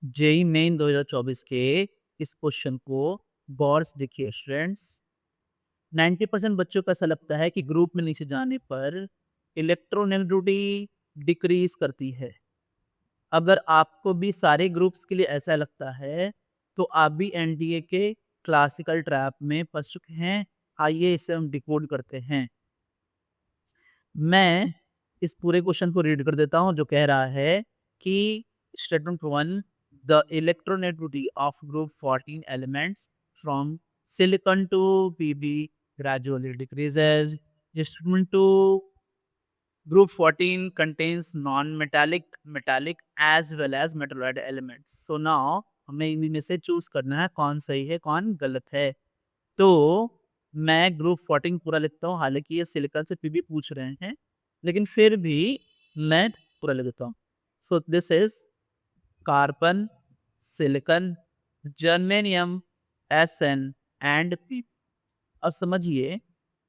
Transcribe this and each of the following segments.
JEE main 2024 के इस question को गौर से देखिए स्टूडेंट्स। 90% बच्चों को ऐसा लगता है कि ग्रुप में नीचे जाने पर इलेक्ट्रोनेगेटिविटी डिक्रीज करती है। अगर आपको भी सारे ग्रुप्स के लिए ऐसा लगता है तो आप भी एनडीए के क्लासिकल ट्रैप में फंस चुके हैं। आइए इसे हम डिकोड करते हैं। मैं इस पूरे क्वेश्चन को रीड कर देता हूँ जो कह रहा है कि statement 1, the electronegativity of group 14 elements from silicon to Pb gradually decreases. Statement 2, group 14 contains non-metallic, metallic as well as metalloid elements. So now हमें इनमें में से चूज करना है कौन सही है कौन गलत है। तो मैं ग्रुप 14 पूरा लिखता हूँ, हालांकि ये सिलिकॉन से पीबी पूछ रहे हैं लेकिन फिर भी मैं पूरा लिख देता हूँ। So this is carbon, silicon, germanium, Sn and P. अब समझिए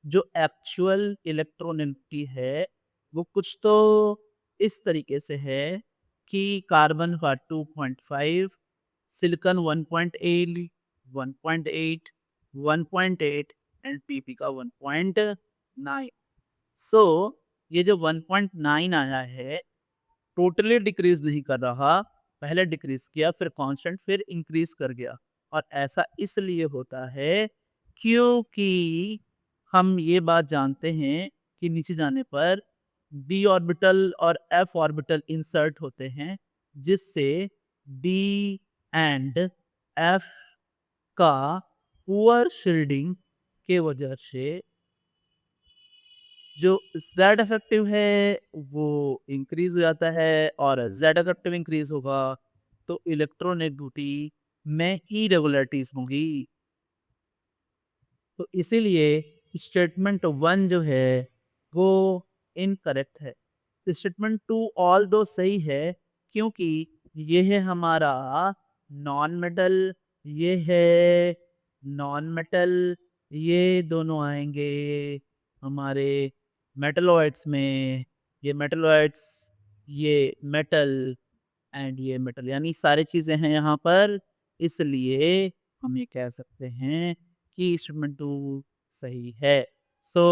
जो एक्चुअल इलेक्ट्रोनेगेटिविटी है वो कुछ तो इस तरीके से है कि कार्बन का 2.5, सिलिकॉन 1.8, 1.8, 1.8 एंड पीपी का 1.9। सो ये जो 1.9 आया है टोटली डिक्रीज नहीं कर रहा, पहले डिक्रीज किया फिर कांस्टेंट फिर इंक्रीज कर गया। और ऐसा इसलिए होता है क्योंकि हम ये बात जानते हैं कि नीचे जाने पर डी ऑर्बिटल और एफ ऑर्बिटल इंसर्ट होते हैं जिससे डी एंड एफ का पुअर शील्डिंग के वजह से जो Z इफेक्टिव है वो इंक्रीज हो जाता है और Z इफेक्टिव इंक्रीज होगा तो इलेक्ट्रोनेगेटिविटी में इरेगुलरिटीज होंगी। तो इसीलिए स्टेटमेंट 1 जो है वो इनकरेक्ट है। स्टेटमेंट 2 ऑल दो सही है क्योंकि ये है हमारा नॉन मेटल, ये है नॉन मेटल, ये दोनों आएंगे हमारे मेटलॉइड्स में। ये मेटलॉइड्स, ये मेटल एंड ये मेटल, यानी सारी चीजें हैं यहाँ पर। इसलिए हम ये कह सकते हैं कि इंस्ट्रूमेंट 2 सही है। सो